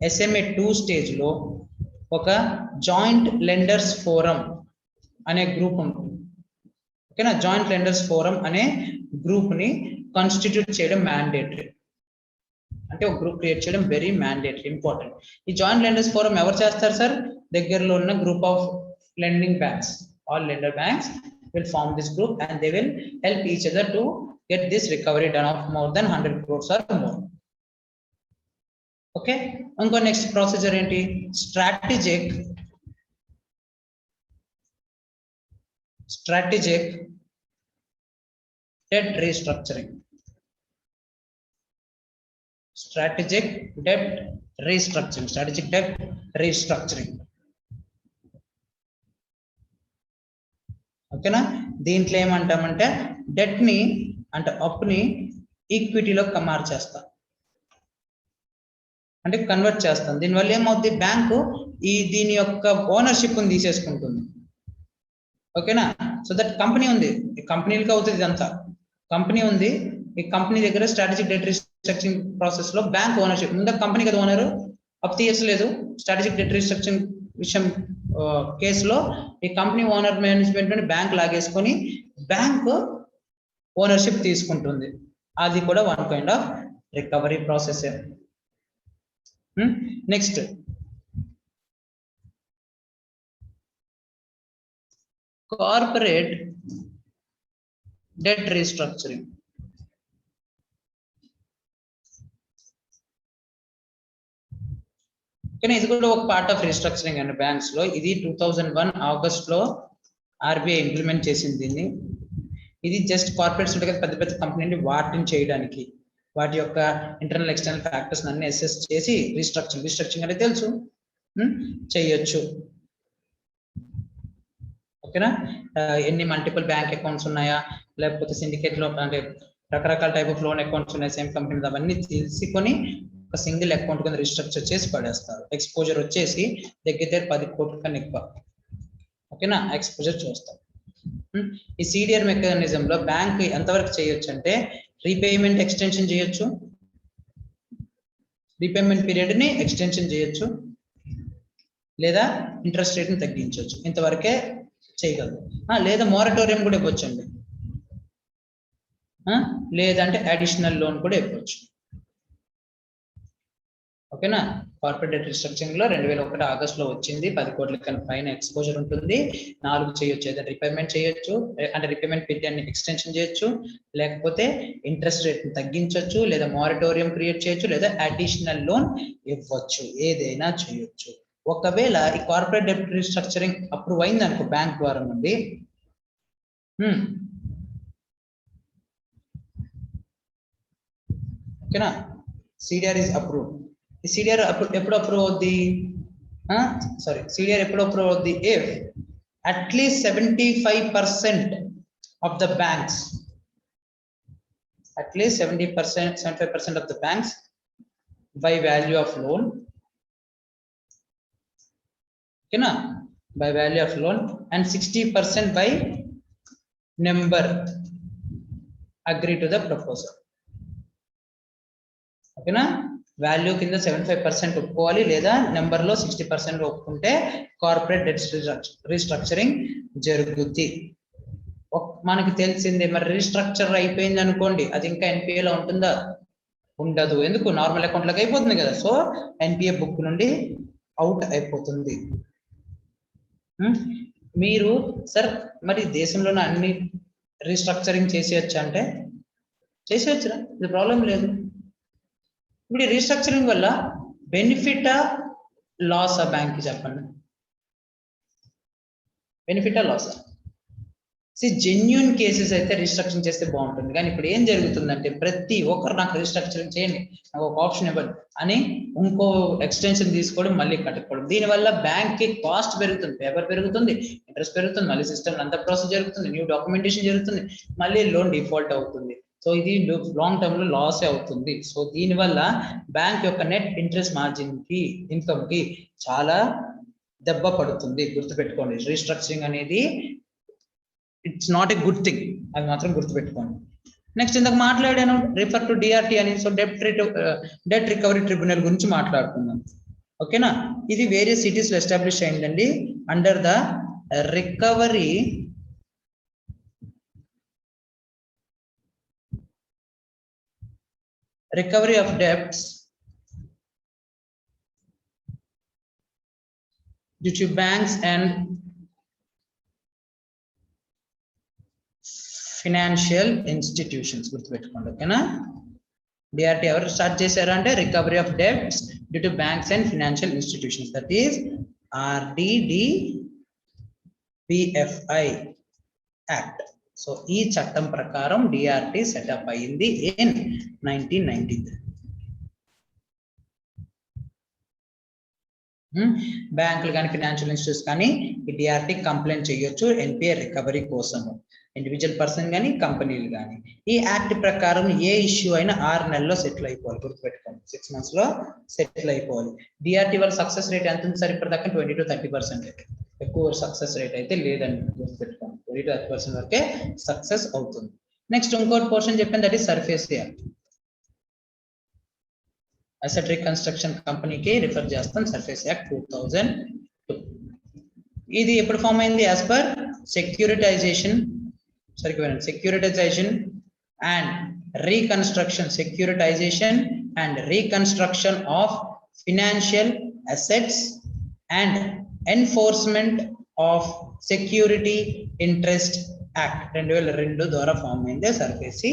Speaker 1: SMA 2 స్టేజ్ లో ఒక జాయింట్ లెండర్స్ ఫోరం అనే గ్రూప్ ఉంటుంది, ఓకేనా. జాయింట్ లెండర్స్ ఫోరం అనే గ్రూప్ ని కాన్స్టిట్యూట్ చేయడం మ్యాండేటరీ, అంటే ఒక గ్రూప్ క్రియేట్ చేయడం వెరీ మ్యాండేటరీ, ఇంపార్టెంట్. ఈ జాయింట్ లెండర్స్ ఫోరం ఎవరు చేస్తారు సార్, దగ్గరలో ఉన్న group of lending banks, all lender banks will form this group and they will help each other to get this recovery done of more than 100 crores or more. Okay, inko next procedure enti, strategic debt restructuring. Strategic debt restructuring. ఓకేనా, దీంట్లో ఏమంటామంటే debt ని అంటే అప్పుని ఈక్విటీలో మార్చేస్తాం, అంటే convert చేస్తాం. దీనివల్ల ఏమవుతుంది, బ్యాంకు దీని యొక్క ఓనర్షిప్ ని తీసేసుకుంటుంది, ఓకేనా. సో దట్ కంపెనీ ఉంది, ఈ కంపెనీలకి అవుతుంది ఇదంతా, కంపెనీ ఉంది, ఈ కంపెనీ దగ్గర స్ట్రాటజిక్ డెట్ రీస్ట్రక్చరింగ్ ప్రాసెస్ లో బ్యాంక్ ఓనర్షిప్, ముందు కంపెనీ కదా ఓనర్, అప్పు తీయలేదు, స్ట్రాటజిక్ డెట్ రీస్ట్రక్చరింగ్ విషయం కేసులో ఈ కంపెనీ ఓనర్ మేనేజ్మెంట్ నుండి బ్యాంక్ లాగేసుకొని బ్యాంక్ ఓనర్షిప్ తీసుకుంటుంది, అది కూడా one kind of recovery process. Next corporate debt restructuring. ఓకేనా, ఇది కూడా ఒక పార్ట్ ఆఫ్ రీస్ట్రక్చరింగ్ అండి బ్యాంక్స్ లో. ఇది 2001 ఆగస్ట్ లో ఆర్బీఐ ఇంప్లిమెంట్ చేసింది దీన్ని. ఇది జస్ట్ కార్పొరేట్స్ ఉంటాయి కదా పెద్ద పెద్ద కంపెనీని వాటిని చేయడానికి, వాటి యొక్క ఇంటర్నల్ ఎక్స్టర్నల్ ఫ్యాక్టర్స్ అన్ని అసెస్ చేసి రీస్ట్రక్చరింగ్ అంటే తెలుసు చేయొచ్చు. ఓకేనా, ఎన్ని మల్టిపుల్ బ్యాంక్ అకౌంట్స్ ఉన్నాయా, లేకపోతే సిండికేట్ లో అంటే రకరకాల టైప్ ఆఫ్ లోన్ అకౌంట్స్ ఉన్నాయి సేమ్ కంపెనీ, అవన్నీ తీసుకొని ఒక సింగిల్ అకౌంట్ కింద రీస్ట్రక్చర్ చేసి పడేస్తారు. ఎక్స్పోజర్ వచ్చేసి దగ్గర 10 కోట్ల కన్నా ఎక్కువ. ఓకేనా, ఎక్స్పోజర్ చూస్తాం. ఈ సిడిఆర్ మెకానిజం లో బ్యాంక్ ఎంతవరకు చేయొచ్చు అంటే రీపేమెంట్ ఎక్స్టెన్షన్ చేయొచ్చు, రీపేమెంట్ పీరియడ్ ని ఎక్స్టెన్షన్ చేయొచ్చు, లేదా ఇంట్రెస్ట్ రేట్ ని తగ్గించవచ్చు, ఇంతవరకే చేయగలరు. లేదా మోరటోరియం కూడా ఇవ్వచ్చండి, లేదంటే అడిషనల్ లోన్ కూడా ఇవ్వచ్చు. ఓకేనా, కార్పొరేట్ డెట్ రీస్ట్రక్చరింగ్ లో 2001 ఆగస్ట్ లో వచ్చింది. 10 కోట్ల కన్నా పైన ఎక్స్పోజర్ ఉంటుంది. 4 చేయొచ్చు, ఏదైనా రీపేమెంట్ చేయొచ్చు, అంటే రీపేమెంట్ పీరియడ్ ని ఎక్స్టెన్షన్ చేయొచ్చు, లేకపోతే ఇంట్రెస్ట్ రేట్ ని తగ్గించవచ్చు, లేదా మోరటోరియం క్రియేట్ చేయొచ్చు, లేదా అడిషనల్ లోన్ ఇవ్వచ్చు, ఏదైనా చేయొచ్చు. ఒకవేళ ఈ కార్పొరేట్ డెట్ రీస్ట్రక్చరింగ్ అప్రూవ్ అయింది అనుకో బ్యాంక్ ద్వారా నుండి, ఓకేనా, సిడిఆర్ ఇస్ అప్రూవ్. ఈ సిడిఆర్ ఎప్పుడు అప్రూవ్ అవుద్ది, సిడిఆర్ ఎప్పుడు అప్రూవ్ అవుద్ది, if at least 75% of the banks, అట్లీస్ట్ 75% of the banks by value of loan, ఓకేనా, by value of loan, and 60% by number agree to the proposal. ఓకేనా, వాల్యూ కింద 75% ఒప్పుకోవాలి, లేదా నెంబర్ లో 60% ఒప్పుకుంటే కార్పొరేట్ డెట్ రీస్ట్రక్చరింగ్ జరుగుద్ది. మనకి తెలిసిందే, మరి రీస్ట్రక్చర్ అయిపోయింది అనుకోండి, అది ఇంకా ఎన్పిఏలో ఉంటుందా, ఉండదు. ఎందుకు, నార్మల్ అకౌంట్ లాగా అయిపోతుంది కదా. సో ఎన్పిఏ బుక్ నుండి అవుట్ అయిపోతుంది. మీరు సార్ మరి దేశంలోనే అన్ని రీస్ట్రక్చరింగ్ చేసేయచ్చు అంటే చేసేయచ్చురా, ఇది ప్రాబ్లం లేదు. ఇప్పుడు రీస్ట్రక్చరింగ్ వల్ల బెనిఫిటా లాసా బ్యాంక్ చెప్పండి, బెనిఫిటా లాసా? జెన్యూన్ కేసెస్ అయితే రీస్ట్రక్చరింగ్ చేస్తే బాగుంటుంది. కానీ ఇప్పుడు ఏం జరుగుతుందంటే ప్రతి ఒక్కరు నాకు రీస్ట్రక్చరింగ్ చేయండి, నాకు ఒక ఆప్షన్ ఇవ్వండి అని ఇంకో ఎక్స్టెన్షన్ తీసుకోవడం, మళ్ళీ కట్టుకోవడం. దీనివల్ల బ్యాంక్ కి కాస్ట్ పెరుగుతుంది, పేపర్ పెరుగుతుంది, ఇంట్రెస్ట్ పెరుగుతుంది, మళ్ళీ సిస్టమ్ అంతా ప్రాసెస్ జరుగుతుంది, న్యూ డాక్యుమెంటేషన్ జరుగుతుంది, మళ్ళీ లోన్ డిఫాల్ట్ అవుతుంది. సో ఇది లాంగ్ టర్మ్ లో లాస్ అవుతుంది. సో దీనివల్ల బ్యాంక్ యొక్క నెట్ ఇంట్రెస్ట్ మార్జిన్ కి, ఇన్కమ్ కి చాలా దెబ్బ పడుతుంది. గుర్తుపెట్టుకోండి, రీస్ట్రక్చరింగ్ అనేది it's not a good thing, అది మాత్రం గుర్తుపెట్టుకోండి. నెక్స్ట్ ఇందాక మాట్లాడాను రిఫర్ టు డిఆర్టీ అని. సో డెట్ రికవరీ ట్రిబ్యునల్ గురించి మాట్లాడుకుందాం. ఓకేనా, ఇది వేరియస్ సిటీస్ లో ఎస్టాబ్లిష్ అయిందండి under the recovery of debts due to banks and financial institutions. గుర్తుపెట్టుకోండి. ఓకేనా, డిఆర్టీ ఎవరు స్టార్ట్ చేశారు అంటే recovery of debts due to banks and financial institutions, that is RDDBFI act. So ఈ చట్టం ప్రకారం డిఆర్టీ సెటప్ అయింది ఇన్ 1993. బ్యాంకులు కానీ ఫినాన్షియల్ ఇన్స్టిట్యూట్స్ కానీ ఈ డిఆర్టీ కంప్లైంట్ చేయొచ్చు ఎన్పిఏ రికవరీ కోసము, ఇండివిజువల్ పర్సన్ కానీ కంపెనీలు కానీ. ఈ యాక్ట్ ప్రకారం ఏ ఇష్యూ అయినా 6 నెలల్లో సెటిల్ అయిపోవాలి. గుర్తుపెట్టుకోండి, 6 months లో సెటిల్ అయిపోవాలి. డిఆర్టీ వల్ల సక్సెస్ రేట్ ఎంత ఉంది సార్ ఇప్పటిదాకా? 20 to 30%. ఎక్కువ సక్సెస్ రేట్ అయితే లేదండి, గుర్తుపెట్టుకోండి. 20 to 30% వరకే సక్సెస్ అవుతుంది. నెక్స్ట్ ఇంకోటి పోర్షన్ చెప్పాను, that is surface act. Asset reconstruction కంపెనీకి రిఫర్ చేస్తాం. Surface act 2002. ఇది ఎప్పుడు ఫామ్ అయింది? As per securitisation and reconstruction of financial assets and enforcement of security interest act 2002 ద్వారా ఫామ్ అయింది సర్ఫేసీ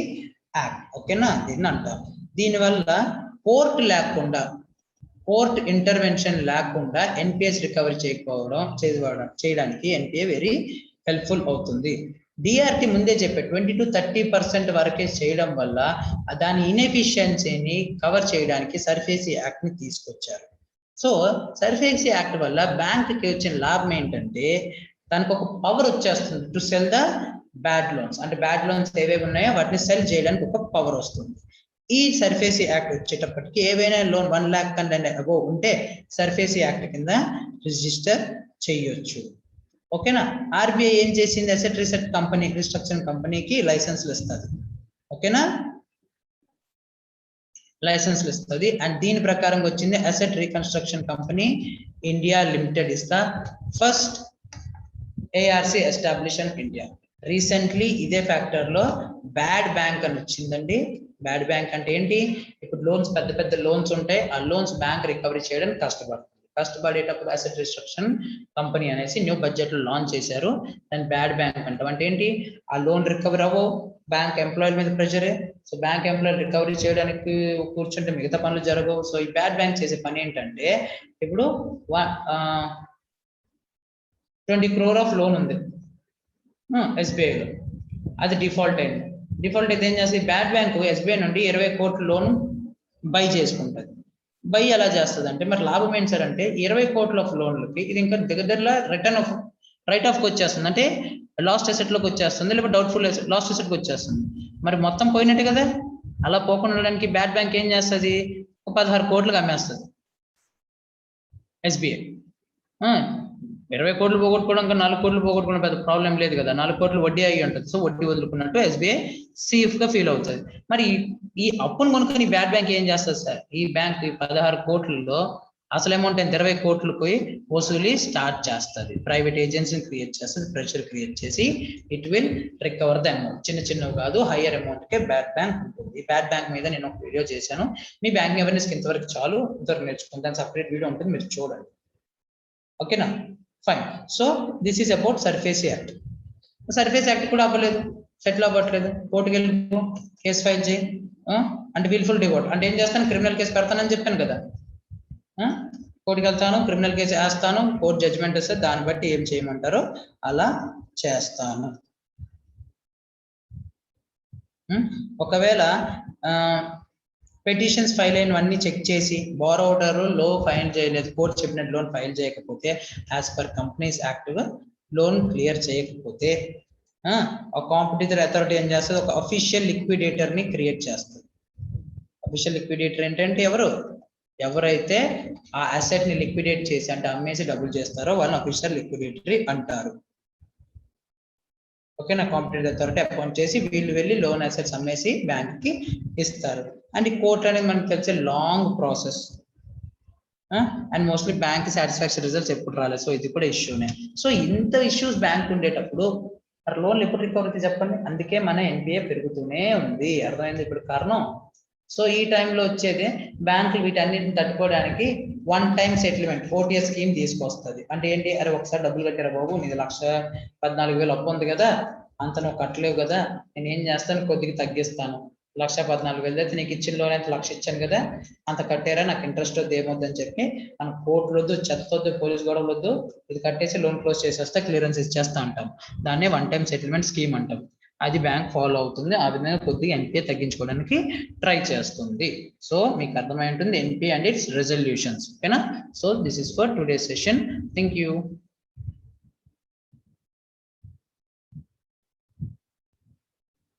Speaker 1: యాక్ట్. ఓకేనా, దీన్ని అంటాం. దీనివల్ల కోర్టు కోర్ట్ ఇంటర్వెన్షన్ లేకుండా ఎన్పిఎస్ రికవరీ చేయడానికి ఎన్పిఏ వెరీ హెల్ప్ఫుల్ అవుతుంది. డిఆర్టీ ముందే చెప్పే 20-30% వరకే చేయడం వల్ల దాని ఇన్ఎఫిషియన్సీని కవర్ చేయడానికి సర్ఫేసీ యాక్ట్ ని తీసుకొచ్చారు. సో సర్ఫేసీ యాక్ట్ వల్ల బ్యాంక్కి వచ్చిన లాభం ఏంటంటే దానికి ఒక పవర్ వచ్చేస్తుంది to cell the bad loans. అంటే బ్యాడ్ లోన్స్ ఏవేవి ఉన్నాయో వాటిని సెల్ చేయడానికి ఒక పవర్ వస్తుంది. ఈ సర్ఫేసీ యాక్ట్ వచ్చేటప్పటికి ఏవైనా లోన్ 1 lakh కంటే అబోవ్ ఉంటే సర్ఫేసీ యాక్ట్ కింద రిజిస్టర్ చేయొచ్చు. ఓకేనా. ఆర్బీఐ ఏం చేసింది, అసెట్ రీస్ట్రక్చరింగ్ కంపెనీకి లైసెన్స్లు ఇస్తుంది. ఓకేనా, లైసెన్స్లు ఇస్తుంది. అండ్ దీని ప్రకారం వచ్చింది asset reconstruction company India limited is the first ARC establish in India. Recently ఇదే ఫ్యాక్టర్ లో బ్యాడ్ బ్యాంక్ అని వచ్చిందండి. బ్యాడ్ బ్యాంక్ అంటే ఏంటి, ఇప్పుడు లోన్స్ పెద్ద పెద్ద లోన్స్ ఉంటాయి, ఆ లోన్స్ బ్యాంక్ రికవరీ చేయడానికి కష్టపడేటప్పుడు అసెట్ రిస్ట్రక్షన్ కంపెనీ అనేసి న్యూ బడ్జెట్ లో లాంచ్ చేశారు. దాని బ్యాడ్ బ్యాంక్ అంటాం. అంటే ఏంటి, ఆ లోన్ రికవరీ అవ్వవు, బ్యాంక్ ఎంప్లాయీ మీద ప్రెషరే. సో బ్యాంక్ ఎంప్లాయీ రికవరీ చేయడానికి కూర్చుంటే మిగతా పనులు జరగవు. సో ఈ బ్యాడ్ బ్యాంక్ చేసే పని ఏంటంటే, ఇప్పుడు 20 crore ఆఫ్ లోన్ ఉంది ఎస్బీఐలో, అది డిఫాల్ట్ అయింది. డిఫాల్ట్ అయితే ఏం చేస్తుంది, బ్యాడ్ బ్యాంక్ ఎస్బీఐ నుండి 20 crore లోన్ బై చేసుకుంటుంది. బై ఎలా చేస్తుంది అంటే, మరి లాభం ఏంటి సార్ అంటే, 20 crore ఆఫ్ లోన్లకి ఇది ఇంకా దగ్గరలో రైట్ ఆఫ్ వచ్చేస్తుంది. అంటే లాస్ట్ అసెట్ లోకి వచ్చేస్తుంది, లేకపోతే డౌట్ఫుల్ లాస్ట్ అసెట్ కి వచ్చేస్తుంది. మరి మొత్తం పోయినట్టు కదా. అలా పోకుండా ఉండడానికి బ్యాడ్ బ్యాంక్ ఏం చేస్తుంది, 16 crore అమ్మేస్తుంది ఎస్బీఐ. 20 crore పోగొట్టుకోవడం, 4 crore పోగొట్టుకోవడం పెద్ద ప్రాబ్లం లేదు కదా. 4 crore వడ్డీ అయ్యి ఉంటుంది. సో వడ్డీ వదులుకున్నట్టు ఎస్బీఐ సేఫ్ గా ఫీల్ అవుతుంది. మరి ఈ అప్పును కొనుక్కొని బ్యాడ్ బ్యాంక్ ఏం చేస్తుంది సార్, ఈ బ్యాంక్ 16 crore అసలు అమౌంట్ 20 crore వసూలి స్టార్ట్ చేస్తుంది. ప్రైవేట్ ఏజెన్సీని క్రియేట్ చేస్తుంది, ప్రెషర్ క్రియేట్ చేసి it will recover the amount. చిన్నవి కాదు, హయ్యర్ అమౌంట్ కే బ్యాడ్ బ్యాంక్ ఉంటుంది. ఈ బ్యాడ్ బ్యాంక్ మీద నేను ఒక వీడియో చేశాను. మీ బ్యాంకింగ్ అవేర్నెస్ ఇంతవరకు చాలు, ఇంతవరకు నేర్చుకుంటాను. సపరేట్ వీడియో ఉంటుంది, మీరు చూడండి. ఓకేనా, fine. So this is about SARFAESI act. Surface act కూడా అవ్వలేదు, సెటిల్ అవ్వట్లేదు. కోర్టుకి వెళ్ళి కేసు ఫైల్ చేయి అంటే విల్ఫుల్ డివోట్ అంటే ఏం చేస్తాను, క్రిమినల్ కేసు పెడతానని చెప్పాను కదా. కోర్టుకి వెళ్తాను, క్రిమినల్ కేసు వేస్తాను, కోర్టు జడ్జిమెంట్ వస్తే దాన్ని బట్టి ఏం చేయమంటారో అలా చేస్తాను. ఒకవేళ పెటిషన్స్ ఫైల్ అయినవన్నీ చెక్ చేసి బారోవర్ లో ఫైల్ చేయలేదు, కోర్టు చెప్పినట్టు లోన్ ఫైల్ చేయకపోతే, as per companies act loan clear చేయకపోతే ఒక కాంపిటీటర్ అథారిటీ ఏం చేస్తుంది, ఒక అఫీషియల్ లిక్విడేటర్ ని క్రియేట్ చేస్తుంది. అఫీషియల్ లిక్విడేటర్ ఏంటంటే ఎవరైతే ఆ అసెట్ ని లిక్విడేట్ చేసి అంటే అమ్మేసి డబ్బులు చేస్తారో వాళ్ళని అఫీషియల్ లిక్విడేటరీ అంటారు. ఓకేనా, కాంపిటీటర్ అథారిటీ అపాయింట్ చేసి వీళ్ళు వెళ్ళి లోన్ అసెట్స్ అమ్మేసి బ్యాంక్ కి ఇస్తారు. అండ్ కోర్ట్ అనేది మనకు తెలిసే long process. And mostly bank satisfaction results ఎప్పుడు రాలేదు. సో ఇది కూడా ఇష్యూనే. సో ఇంత ఇష్యూస్ బ్యాంక్ ఉండేటప్పుడు లోన్లు ఎప్పుడు రికవరీ చెప్పండి. అందుకే మన ఎన్పిఏ పెరుగుతూనే ఉంది. అర్థమైంది ఇప్పుడు కారణం. సో ఈ టైంలో వచ్చేది బ్యాంకులు వీటన్నిటిని తట్టుకోవడానికి 1 time సెటిల్మెంట్ ఓటీఎస్ స్కీమ్ తీసుకొస్తుంది. అంటే ఏంటి, అరే ఒకసారి డబ్బులు కట్టారా బాబు, నీది 1,14,000 అప్పు ఉంది కదా, అంత నువ్వు కట్టలేవు కదా, నేను ఏం చేస్తాను, కొద్దిగా తగ్గిస్తాను, 1,14,000 అయితే నీకు ఇచ్చిన లోన్ అయితే 1,00,000 ఇచ్చాను కదా, అంత కట్టారా, నాకు ఇంట్రెస్ట్ వద్దు ఏమొద్దు అని చెప్పి మనం కోర్టు వద్దు, చెత్త వద్దు, పోలీస్ గొడవ వద్దు, ఇది కట్టేసి లోన్ క్లోజ్ చేసేస్తే క్లియరెన్స్ ఇచ్చేస్తా అంటాం. దాన్నే 1 time సెటిల్మెంట్ స్కీమ్ అంటాం. అది బ్యాంక్ ఫాలో అవుతుంది. ఆ విధంగా కొద్దిగా ఎన్పిఏ తగ్గించుకోవడానికి ట్రై చేస్తుంది. సో మీకు అర్థమై ఉంటుంది ఎన్పిఏ అండ్ ఇట్స్ రెజల్యూషన్స్. ఓకేనా. So this is for today session. Thank you.